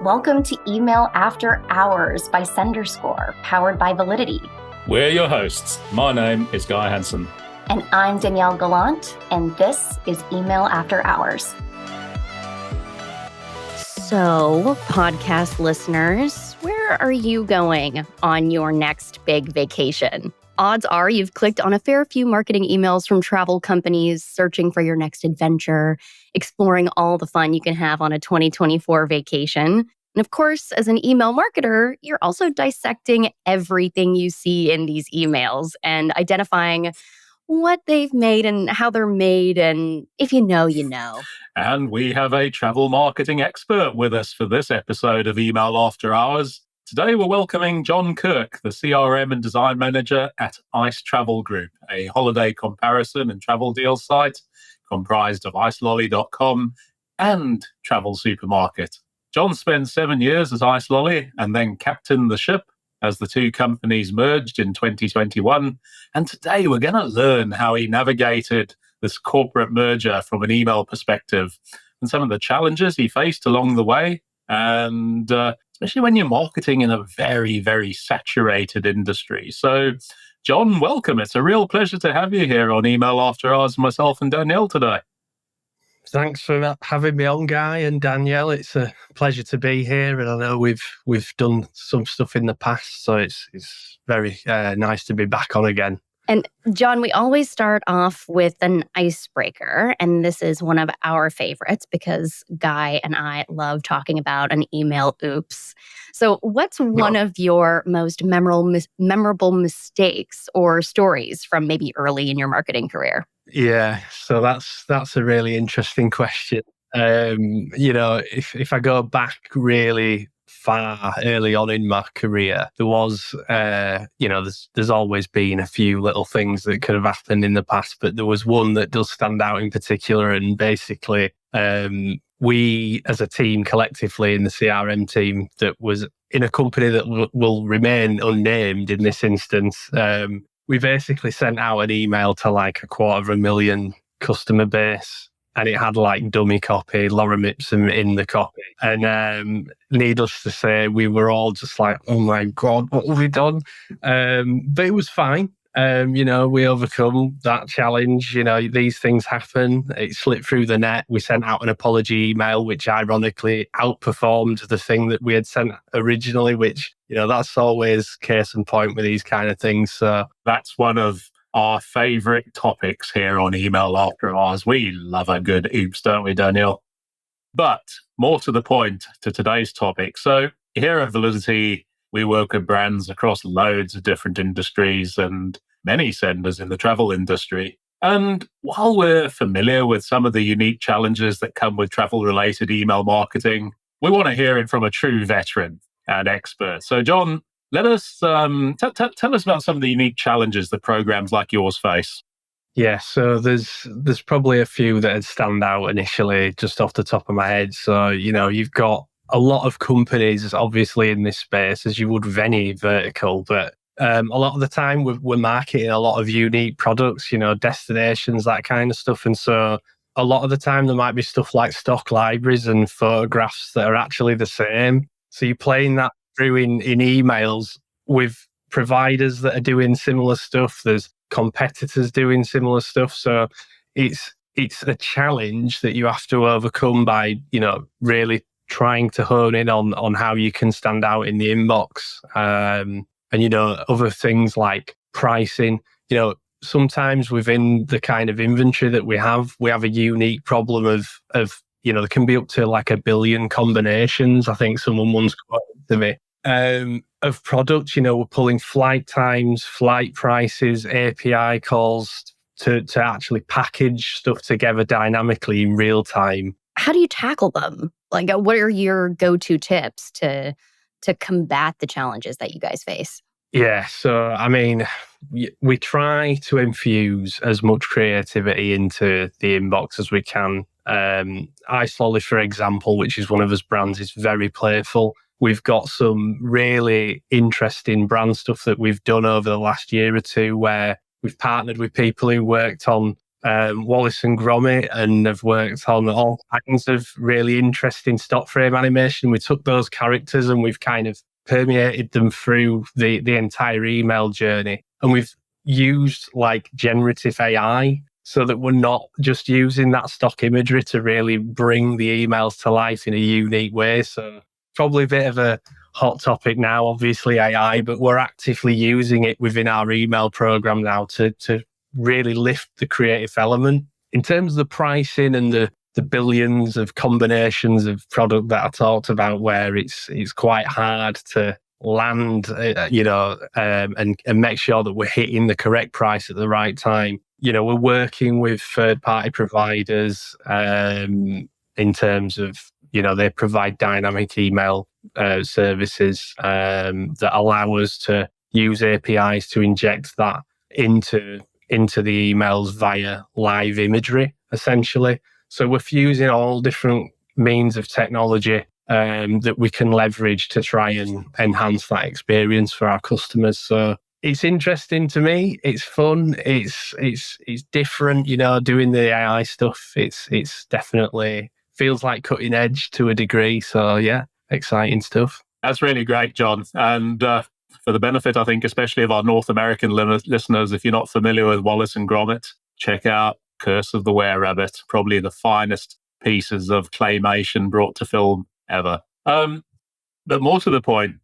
Welcome to Email After Hours by SenderScore, powered by Validity. We're your hosts. My name is Guy Hansen. And I'm Danielle Gallant, and this is Email After Hours. So, podcast listeners, where are you going on your next big vacation? Odds are you've clicked on a fair few marketing emails from travel companies searching for your next adventure, exploring all the fun you can have on a 2024 vacation. And of course, as an email marketer, you're also dissecting everything you see in these emails and identifying what they've made and how they're made. And if you know, you know. And we have a travel marketing expert with us for this episode of Email After Hours. Today, we're welcoming Jon Kirk, the CRM and Design Manager at Ice Travel Group, a holiday comparison and travel deals site comprised of icelolly.com and Travel Supermarket. Jon spent 7 years as Icelolly and then captained the ship as the two companies merged in 2021. And today, we're going to learn how he navigated this corporate merger from an email perspective and some of the challenges he faced along the way. And especially when you're marketing in a very, very saturated industry. So, Jon, welcome. It's a real pleasure to have you here on Email After Hours, myself and Danielle today. Thanks for having me on, Guy and Danielle. It's a pleasure to be here, and I know we've done some stuff in the past, so it's very nice to be back on again. And Jon, we always start off with an icebreaker, and this is one of our favorites because Guy and I love talking about an email oops. So what's one of your most memorable mistakes or stories from maybe early in your marketing career? Yeah, so that's a really interesting question. If I go back really far early on in my career, there was, there's always been a few little things that could have happened in the past, but there was one that does stand out in particular. And basically, we as a team collectively in the CRM team that was in a company that will remain unnamed in this instance, we basically sent out an email to like 250,000 customer base. And it had like dummy copy, lorem ipsum in the copy. And needless to say, we were all just like, oh my God, what have we done? But it was fine. We overcome that challenge. These things happen. It slipped through the net. We sent out an apology email, which ironically outperformed the thing that we had sent originally, which, that's always case in point with these kind of things. So that's one of our favorite topics here on Email After Hours. We love a good oops, don't we, Danielle? But more to the point to today's topic. So here at Validity, we work with brands across loads of different industries and many senders in the travel industry. And while we're familiar with some of the unique challenges that come with travel-related email marketing, we want to hear it from a true veteran and expert. So, Jon, let us tell us about some of the unique challenges that programs like yours face. Yeah, so there's probably a few that stand out initially just off the top of my head. So, you've got a lot of companies obviously in this space, as you would with any vertical, but a lot of the time we're marketing a lot of unique products, destinations, that kind of stuff. And so a lot of the time there might be stuff like stock libraries and photographs that are actually the same. So you're playing that through in emails with providers that are doing similar stuff. There's competitors doing similar stuff. So it's a challenge that you have to overcome by, really trying to hone in on how you can stand out in the inbox. And, other things like pricing, sometimes within the kind of inventory that we have a unique problem of there can be up to like 1 billion combinations. I think someone once quoted to me. Of products, we're pulling flight times, flight prices, API calls to actually package stuff together dynamically in real time. How do you tackle them? Like, what are your go-to tips to combat the challenges that you guys face? Yeah, so we try to infuse as much creativity into the inbox as we can. Icelolly, for example, which is one of us brands, is very playful. We've got some really interesting brand stuff that we've done over the last year or two where we've partnered with people who worked on Wallace and Gromit and have worked on all kinds of really interesting stock frame animation. We took those characters and we've kind of permeated them through the entire email journey. And we've used like generative AI so that we're not just using that stock imagery to really bring the emails to life in a unique way. So probably a bit of a hot topic now, obviously AI, but we're actively using it within our email program now to really lift the creative element. In terms of the pricing and the billions of combinations of product that I talked about, where it's quite hard to land, and make sure that we're hitting the correct price at the right time. We're working with third-party providers in terms of, they provide dynamic email services that allow us to use APIs to inject that into the emails via live imagery, essentially. So we're fusing all different means of technology that we can leverage to try and enhance that experience for our customers. So it's interesting to me. It's fun. It's different, doing the AI stuff. It's definitely feels like cutting edge to a degree. So yeah, exciting stuff. That's really great, John. And for the benefit, I think, especially of our North American listeners, if you're not familiar with Wallace and Gromit, check out Curse of the Were-Rabbit, probably the finest pieces of claymation brought to film ever. But more to the point,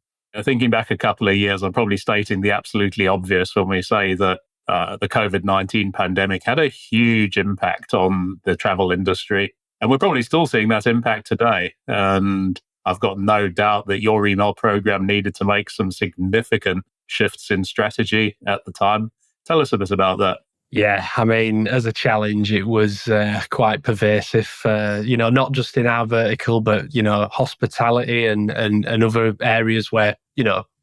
thinking back a couple of years, I'm probably stating the absolutely obvious when we say that the COVID-19 pandemic had a huge impact on the travel industry. And we're probably still seeing that impact today. And I've got no doubt that your email program needed to make some significant shifts in strategy at the time. Tell us a bit about that. Yeah, I mean, as a challenge, it was quite pervasive, not just in our vertical, but, hospitality and other areas where,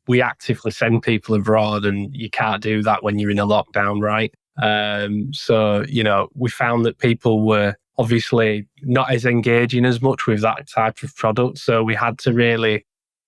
we actively send people abroad and you can't do that when you're in a lockdown, right? So, we found that people were obviously not as engaging as much with that type of product. So we had to really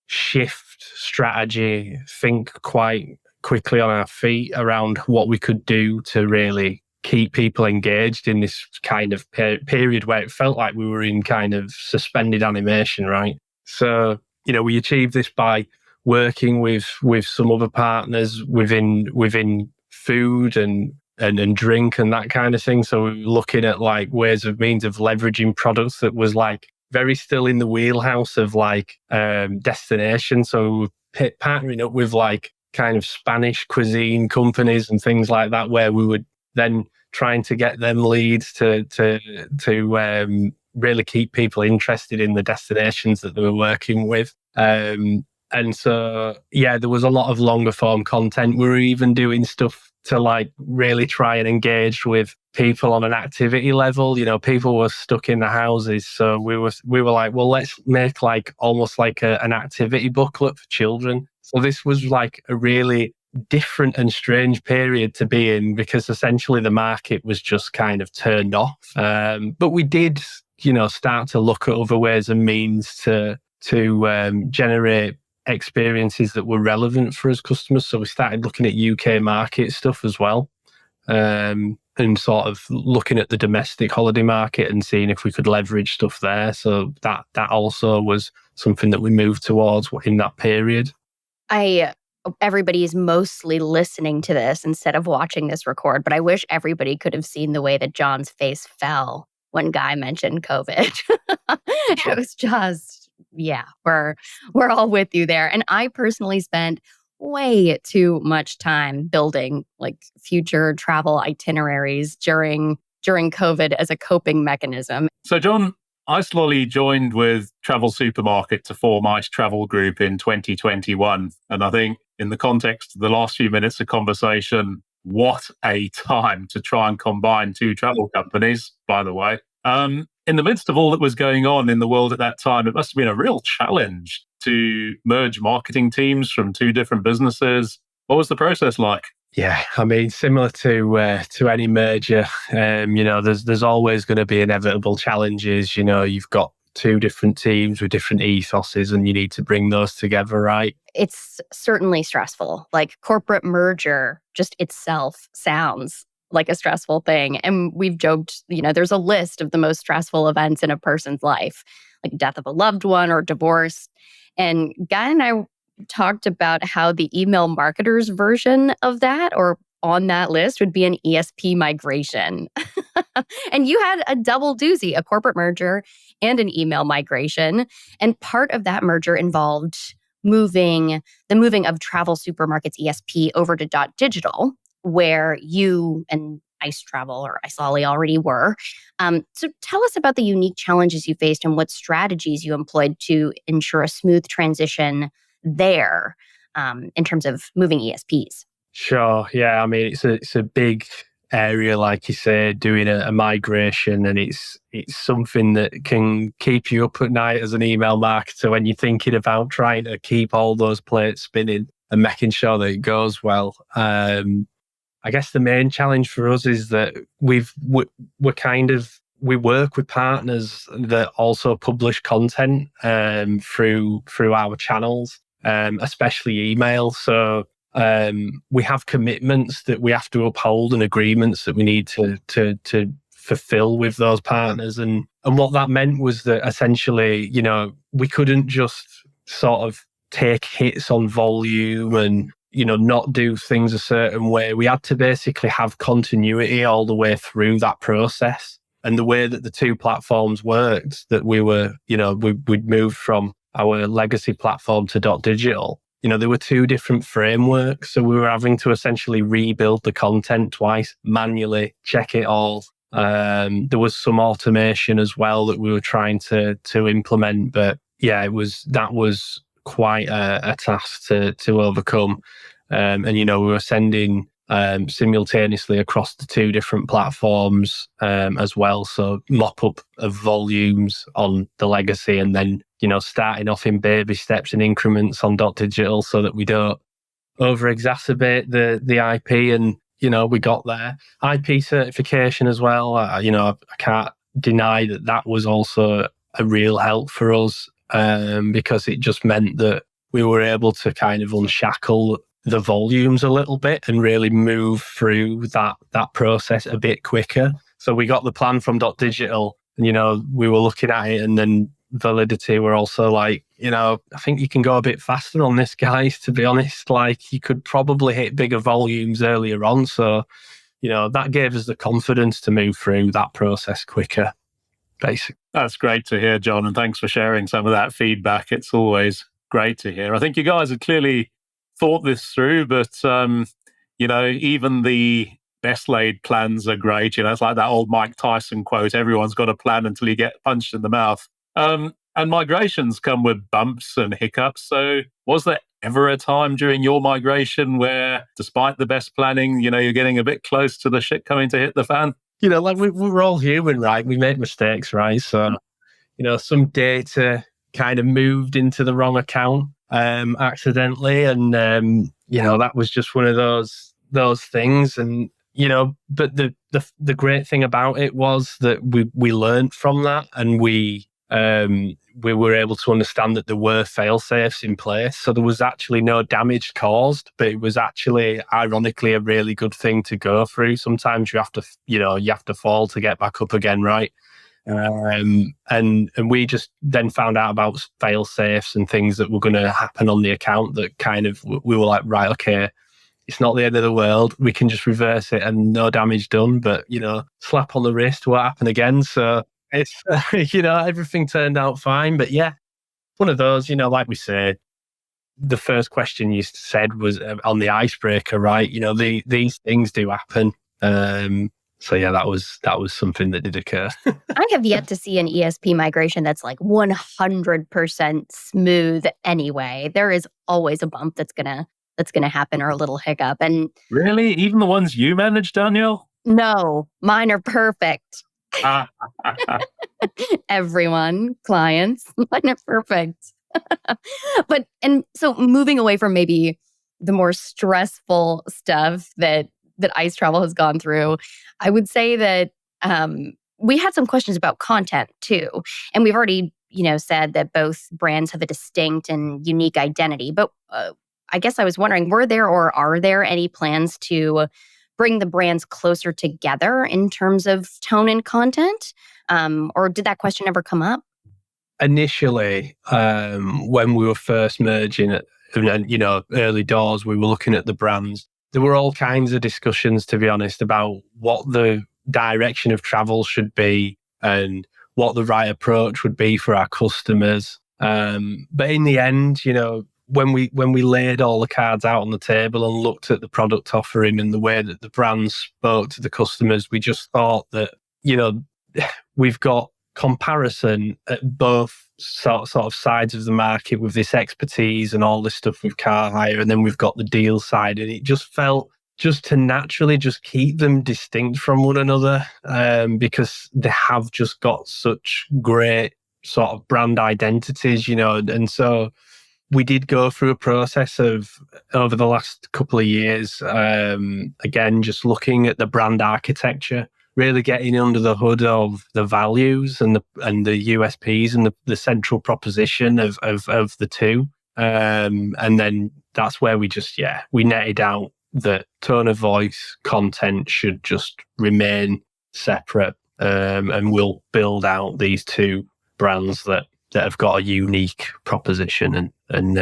shift strategy, think quite quickly on our feet around what we could do to really keep people engaged in this kind of period where it felt like we were in kind of suspended animation, right? So, we achieved this by working with some other partners within food and drink and that kind of thing. So we were looking at like means of leveraging products that was like very still in the wheelhouse of like destination. So we were partnering up with like kind of Spanish cuisine companies and things like that, where we would then trying to get them leads to really keep people interested in the destinations that they were working with. And so, yeah, there was a lot of longer form content. We were even doing stuff to like really try and engage with people on an activity level. People were stuck in the houses. So we were like, well, let's make like almost like an activity booklet for children. So this was like a really different and strange period to be in, because essentially the market was just kind of turned off. But we did, start to look at other ways and means to generate experiences that were relevant for us customers. So we started looking at UK market stuff as well, and sort of looking at the domestic holiday market and seeing if we could leverage stuff there. So that also was something that we moved towards in that period. Everybody is mostly listening to this instead of watching this record, but I wish everybody could have seen the way that John's face fell when Guy mentioned COVID. It was just, yeah, we're all with you there. And I personally spent way too much time building like future travel itineraries during COVID as a coping mechanism. So, John, I slowly joined with Travel Supermarket to form ICE Travel Group in 2021. And I think in the context of the last few minutes of conversation, what a time to try and combine two travel companies, by the way. In the midst of all that was going on in the world at that time, it must have been a real challenge to merge marketing teams from two different businesses. What was the process like? Yeah, I mean, similar to any merger, there's always going to be inevitable challenges. You've got two different teams with different ethoses and you need to bring those together, right? It's certainly stressful. Like corporate merger just itself sounds like a stressful thing. And we've joked, there's a list of the most stressful events in a person's life, like death of a loved one or divorce. And Guy and I talked about how the email marketer's version of that, or on that list, would be an ESP migration. And you had a double doozy, a corporate merger and an email migration. And part of that merger involved moving of Travel Supermarket's ESP over to .digital, where you and Ice Travel or Iceolly already were. So tell us about the unique challenges you faced and what strategies you employed to ensure a smooth transition there in terms of moving ESPs. Sure. Yeah. I mean, it's a big area, like you say, doing a migration, and it's something that can keep you up at night as an email marketer when you're thinking about trying to keep all those plates spinning and making sure that it goes well. I guess the main challenge for us is that we work with partners that also publish content through our channels, especially email. So we have commitments that we have to uphold and agreements that we need to fulfill with those partners. And what that meant was that essentially, we couldn't just sort of take hits on volume and, not do things a certain way. We had to basically have continuity all the way through that process. And the way that the two platforms worked, that we were, we'd moved from our legacy platform to .digital. There were two different frameworks, so we were having to essentially rebuild the content twice, manually check it all. There was some automation as well that we were trying to implement, but yeah, that was quite a task to overcome. And we were sending simultaneously across the two different platforms as well. So mop up of volumes on the legacy, and then starting off in baby steps and increments on .digital so that we don't over-exacerbate the IP. And, we got there. IP certification as well. I can't deny that was also a real help for us because it just meant that we were able to kind of unshackle the volumes a little bit and really move through that process a bit quicker. So we got the plan from .digital, and, we were looking at it, and then Validity were also like, I think you can go a bit faster on this, guys, to be honest. Like, you could probably hit bigger volumes earlier on. So, that gave us the confidence to move through that process quicker, basically. That's great to hear, John, and thanks for sharing some of that feedback. It's always great to hear. I think you guys have clearly thought this through, but, even the best laid plans are great. It's like that old Mike Tyson quote, everyone's got a plan until you get punched in the mouth. And migrations come with bumps and hiccups. So was there ever a time during your migration where, despite the best planning, you're getting a bit close to the shit coming to hit the fan? Like we're all human, right? We make mistakes, right? So, some data kind of moved into the wrong account accidentally. And, that was just one of those things. And, but the great thing about it was that we learned from that, and we were able to understand that there were fail-safes in place. So there was actually no damage caused, but it was actually, ironically, a really good thing to go through. Sometimes you have to fall to get back up again, right? And we just then found out about fail-safes and things that were going to happen on the account that kind of, we were like, right, okay, it's not the end of the world. We can just reverse it and no damage done, but, slap on the wrist, what happened again? So it's, everything turned out fine. But yeah, one of those, like we said, the first question you said was on the icebreaker, right? These things do happen. So yeah, that was something that did occur. I have yet to see an ESP migration that's like 100% smooth anyway. There is always a bump that's gonna happen, or a little hiccup. And really, even the ones you manage, Danielle? No, mine are perfect. Everyone, clients, mine are perfect. So moving away from maybe the more stressful stuff that Ice Travel has gone through, I would say that we had some questions about content too. And we've already, said that both brands have a distinct and unique identity. But I guess I was wondering, were there or are there any plans to bring the brands closer together in terms of tone and content? Or did that question ever come up? Initially, when we were first merging, and early doors, we were looking at the brands. There were all kinds of discussions, to be honest, about what the direction of travel should be and what the right approach would be for our customers. But in the end, when we laid all the cards out on the table and looked at the product offering and the way that the brands spoke to the customers, we just thought that, we've got comparison at both sort of sides of the market with this expertise and all this stuff with car hire, and then we've got the deal side, and it just felt just to naturally just keep them distinct from one another, because they have just got such great sort of brand identities, and so we did go through a process of, over the last couple of years, again, just looking at the brand architecture, really getting under the hood of the values and the USPs and the central proposition of the two. And then that's where we netted out that tone of voice, content should just remain separate, and we'll build out these two brands that have got a unique proposition. And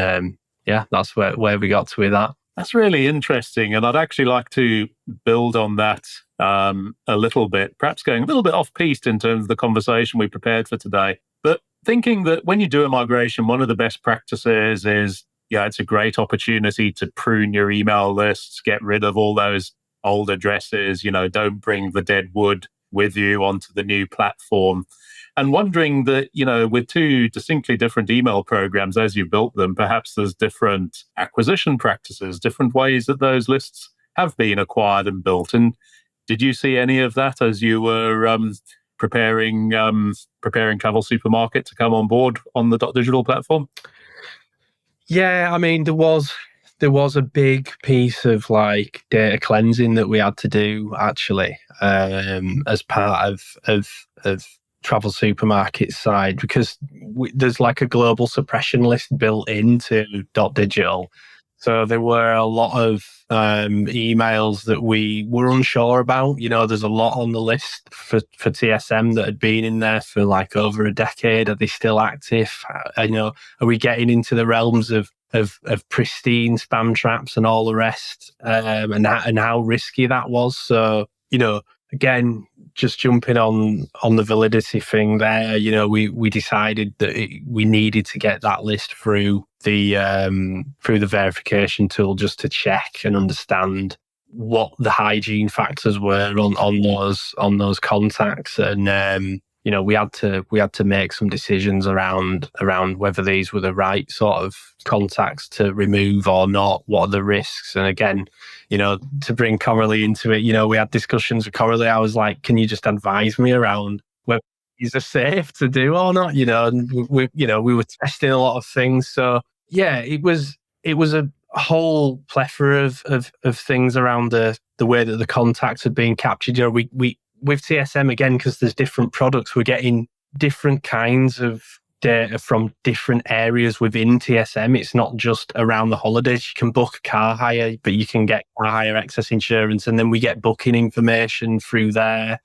that's where we got to with that. That's really interesting. And I'd actually like to build on that a little bit, perhaps going a little bit off-piste in terms of the conversation we prepared for today. But thinking that when you do a migration, one of the best practices is, it's a great opportunity to prune your email lists, get rid of all those old addresses, don't bring the dead wood with you onto the new platform. And wondering that, with two distinctly different email programs as you built them, perhaps there's different acquisition practices, different ways that those lists have been acquired and built. And did you see any of that as you were preparing Travel Supermarket to come on board on the .digital platform? Yeah, I mean, there was a big piece of data cleansing that we had to do actually, as part of Travel Supermarket side, because there's a global suppression list built into .digital. So there were a lot of emails that we were unsure about. There's a lot on the list for TSM that had been in there for over a decade. Are they still active? Are we getting into the realms of pristine spam traps and all the rest, and how risky that was? So, again, just jumping on the validity thing there, we decided that we needed to get that list through the verification tool just to check and understand what the hygiene factors were on those contacts. And we had to make some decisions around whether these were the right sort of contacts to remove or not. What are the risks? And again, to bring Coralie into it, we had discussions with Coralie. I was like, can you just advise me around whether these are safe to do or not? And we were testing a lot of things. So yeah, it was a whole plethora of things around the way that the contacts had been captured. We with TSM, again, because there's different products, we're getting different kinds of data from different areas within TSM. It's not just around the holidays. You can book car hire, but you can get car hire excess insurance, and then we get booking information through there.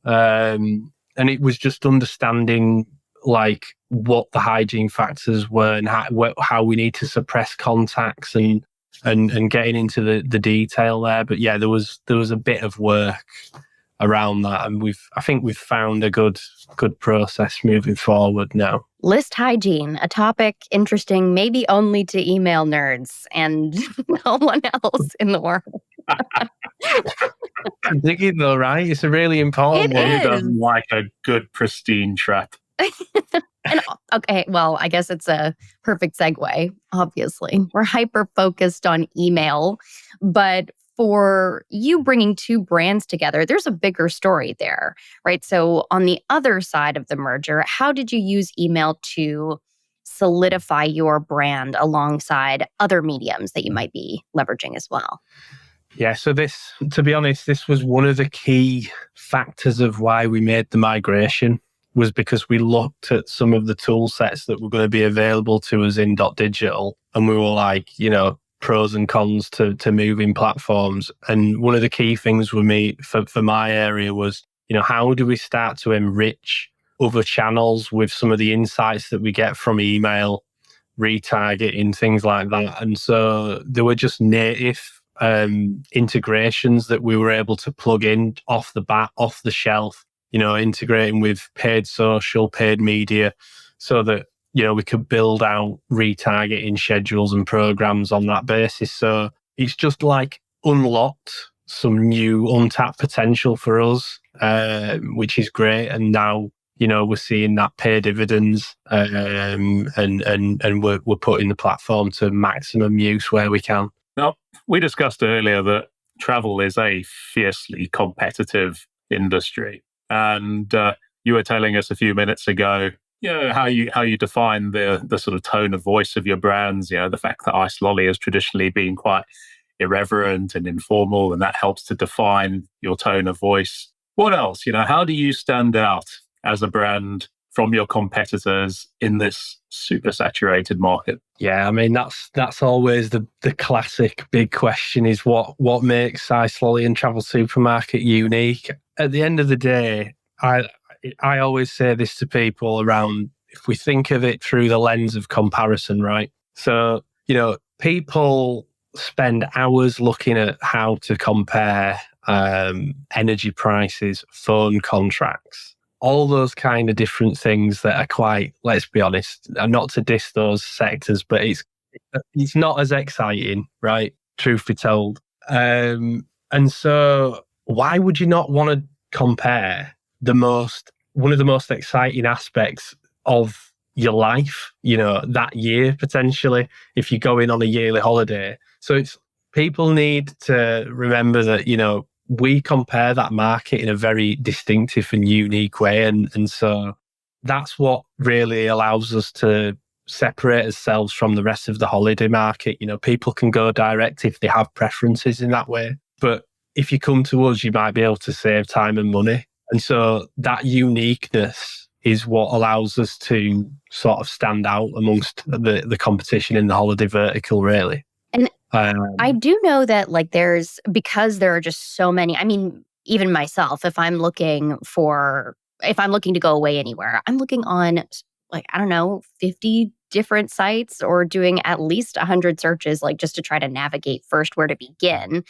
And it was just understanding what the hygiene factors were and how we need to suppress contacts and getting into the detail there. But yeah, there was a bit of work around that, and I think we've found a good process moving forward now. List hygiene, a topic interesting maybe only to email nerds and no one else in the world. I'm thinking though, right? It's a really important one. Who doesn't like a good pristine trap? And okay, well, I guess it's a perfect segue. Obviously, we're hyper focused on email, but for you bringing two brands together, there's a bigger story there, right? So on the other side of the merger, how did you use email to solidify your brand alongside other mediums that you might be leveraging as well? Yeah, so to be honest, this was one of the key factors of why we made the migration, was because we looked at some of the tool sets that were going to be available to us in .digital, and we were like, pros and cons to moving platforms. And one of the key things with me for my area was, how do we start to enrich other channels with some of the insights that we get from email, retargeting, things like that. And so there were just native integrations that we were able to plug in off the bat, off the shelf, integrating with paid social, paid media, so that, we could build out retargeting schedules and programs on that basis. So it's just like unlocked some new untapped potential for us, which is great. And now, we're seeing that pay dividends, and we're putting the platform to maximum use where we can. Now, we discussed earlier that travel is a fiercely competitive industry. And you were telling us a few minutes ago, how you define the sort of tone of voice of your brands, the fact that Ice Lolly has traditionally been quite irreverent and informal, and that helps to define your tone of voice. What else? How do you stand out as a brand from your competitors in this super saturated market? Yeah, I mean, that's always the classic big question, is what makes Ice Lolly and Travel Supermarket unique. At the end of the day, I always say this to people around, if we think of it through the lens of comparison, right? So, people spend hours looking at how to compare energy prices, phone contracts, all those kind of different things that are quite, let's be honest, not to diss those sectors, but it's not as exciting, right? Truth be told. And so why would you not want to compare one of the most exciting aspects of your life, that year, potentially, if you're going on a yearly holiday? So people need to remember that, we compare that market in a very distinctive and unique way. And so that's what really allows us to separate ourselves from the rest of the holiday market. People can go direct if they have preferences in that way. But if you come to us, you might be able to save time and money. And so that uniqueness is what allows us to sort of stand out amongst the competition in the holiday vertical, really. And I do know that because there are just so many, I mean, even myself, if I'm looking to go away anywhere, I'm looking on 50 different sites, or doing at least 100 searches, just to try to navigate first where to begin.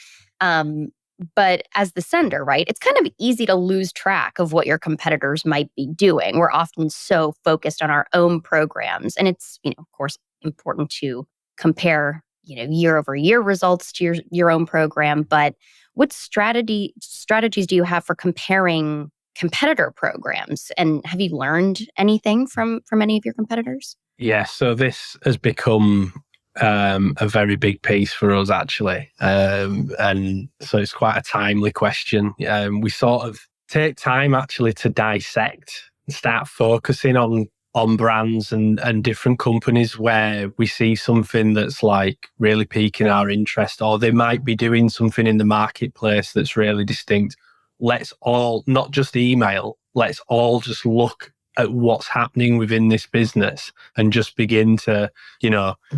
But as the sender, right, it's kind of easy to lose track of what your competitors might be doing. We're often so focused on our own programs. And it's, of course, important to compare, year over year results to your own program. But what strategies do you have for comparing competitor programs? And have you learned anything from any of your competitors? Yeah, so this has become a very big piece for us, actually. And so it's quite a timely question. We sort of take time, actually, to dissect and start focusing on brands and different companies where we see something that's really piquing our interest, or they might be doing something in the marketplace that's really distinct. Let's all, not just email, let's all just look at what's happening within this business and just begin to,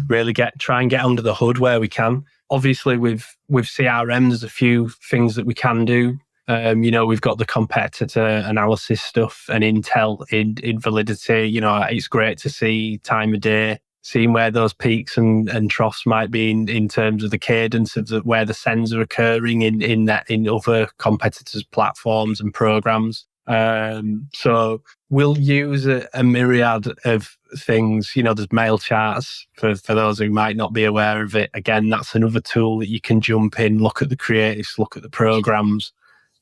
really try and get under the hood where we can. Obviously, with CRM, there's a few things that we can do. We've got the competitor analysis stuff and intel in validity. It's great to see time of day, seeing where those peaks and troughs might be in terms of the cadence of where the sends are occurring in other competitors' platforms and programs. So we'll use a myriad of things. There's mail charts for those who might not be aware of it. Again, that's another tool that you can jump in, look at the creatives, look at the programs.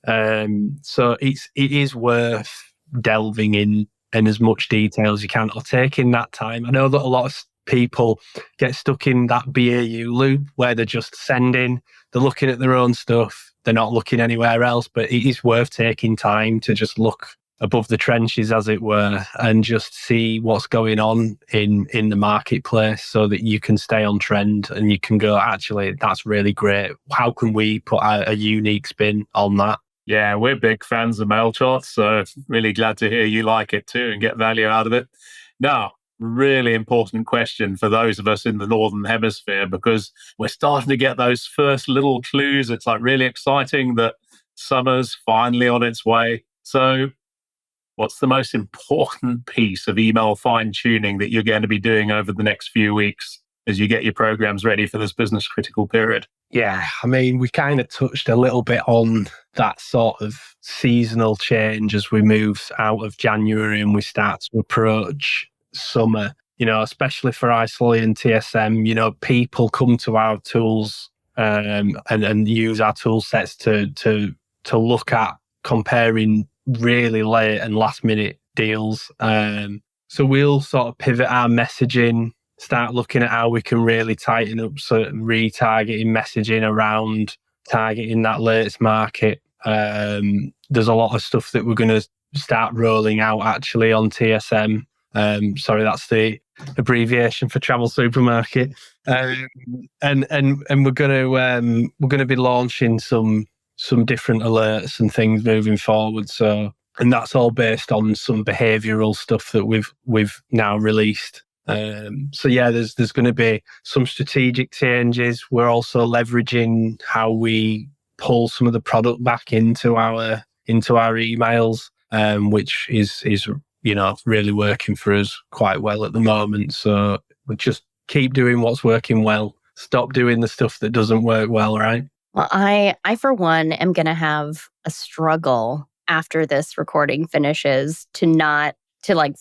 So it is worth delving in as much detail as you can, or taking that time. I know that a lot of people get stuck in that BAU loop where they're just sending, they're looking at their own stuff, they're not looking anywhere else. But it is worth taking time to just look above the trenches, as it were, and just see what's going on in the marketplace, so that you can stay on trend and you can go, actually, that's really great. How can we put a unique spin on that? Yeah, we're big fans of mail charts, so really glad to hear you like it too and get value out of it. Now, really important question for those of us in the Northern Hemisphere, because we're starting to get those first little clues. It's like really exciting that summer's finally on its way. So what's the most important piece of email fine-tuning that you're going to be doing over the next few weeks as you get your programs ready for this business critical period? Yeah, I mean, we kind of touched a little bit on that sort of seasonal change as we move out of January and we start to approach summer, especially for ISOLI and TSM. People come to our tools and use our tool sets to look at comparing really late and last minute deals. So we'll sort of pivot our messaging, start looking at how we can really tighten up certain retargeting messaging around targeting that latest market. There's a lot of stuff that we're going to start rolling out actually on TSM. Sorry, that's the abbreviation for travel supermarket. And we're going to be launching some different alerts and things moving forward. So, and that's all based on some behavioural stuff that we've now released. So yeah, there's going to be some strategic changes. We're also leveraging how we pull some of the product back into our emails, which is really working for us quite well at the moment. So we just keep doing what's working well. Stop doing the stuff that doesn't work well, right? Well, I for one am going to have a struggle after this recording finishes to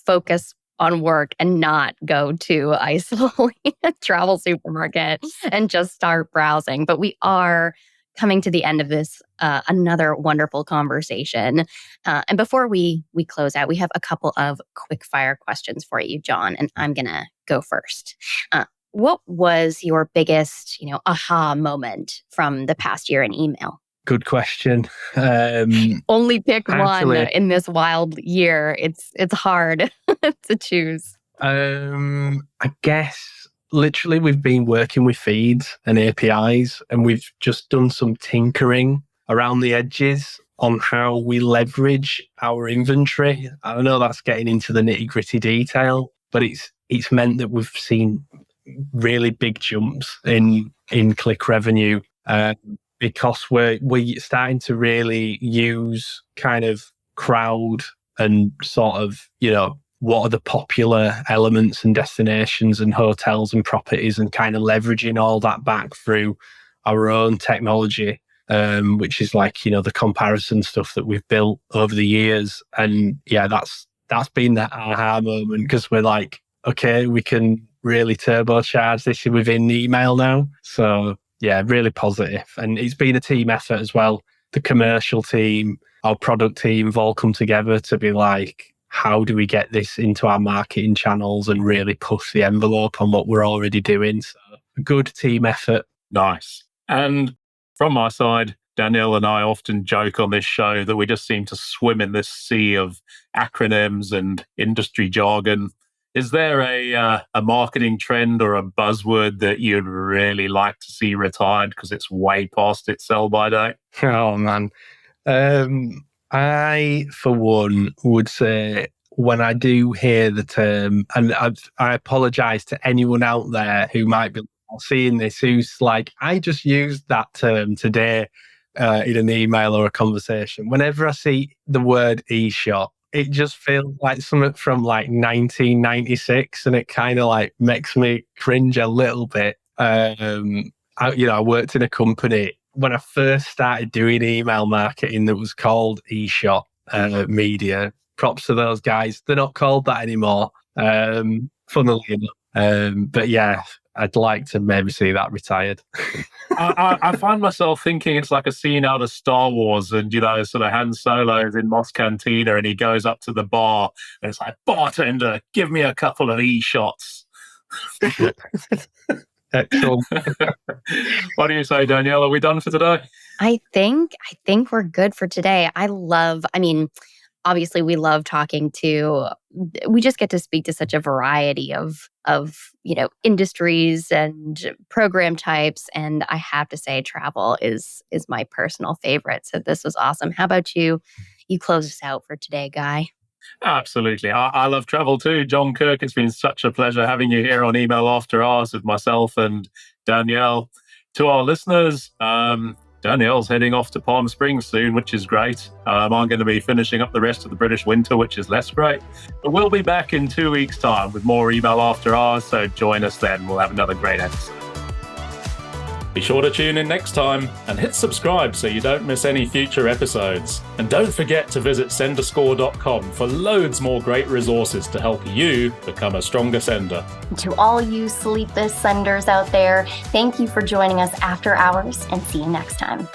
focus on work and not go to ISOLI travel supermarket and just start browsing. But we are coming to the end of this, another wonderful conversation. And before we close out, we have a couple of quick fire questions for you, Jon, and I'm going to go first. What was your biggest, aha moment from the past year in email? Good question. Only pick one in this wild year. It's hard to choose. I guess literally we've been working with feeds and APIs, and we've just done some tinkering around the edges on how we leverage our inventory. I know that's getting into the nitty-gritty detail, but it's meant that we've seen really big jumps in click revenue. Because we're starting to really use kind of crowd and sort of, what are the popular elements and destinations and hotels and properties, and kind of leveraging all that back through our own technology, which is like, the comparison stuff that we've built over the years. And yeah, that's been that aha moment, because we're like, okay, we can really turbocharge this within email now. So yeah, really positive. And it's been a team effort as well. The commercial team, our product team have all come together to be like, how do we get this into our marketing channels and really push the envelope on what we're already doing? So a good team effort. Nice. And from my side, Danielle and I often joke on this show that we just seem to swim in this sea of acronyms and industry jargon. Is there a marketing trend or a buzzword that you'd really like to see retired because it's way past its sell-by date? Oh, man. I, for one, would say when I do hear the term, and I apologise to anyone out there who might be seeing this, who's like, I just used that term today in an email or a conversation. Whenever I see the word e-shop, it just feels like something from like 1996, and it kind of like makes me cringe a little bit. I worked in a company when I first started doing email marketing that was called eShop Media. Props to those guys. They're not called that anymore, funnily enough. But yeah, I'd like to maybe see that retired. I find myself thinking it's like a scene out of Star Wars, and sort of Han Solo's in Moss Cantina, and he goes up to the bar, and it's like, bartender, give me a couple of e-shots. Excellent. What do you say, Danielle? Are we done for today? I think we're good for today. Obviously, we love talking we just get to speak to such a variety of industries and program types. And I have to say, travel is my personal favorite. So this was awesome. How about you? You close us out for today, Guy. Absolutely. I love travel too. Jon Kirk, it's been such a pleasure having you here on Email After Hours with myself and Danielle. To our listeners, Danielle's heading off to Palm Springs soon, which is great. I'm going to be finishing up the rest of the British winter, which is less great. But we'll be back in 2 weeks' time with more Email After Hours, so join us then. We'll have another great episode. Be sure to tune in next time and hit subscribe so you don't miss any future episodes. And don't forget to visit senderscore.com for loads more great resources to help you become a stronger sender. To all you sleepless senders out there, thank you for joining us after hours, and see you next time.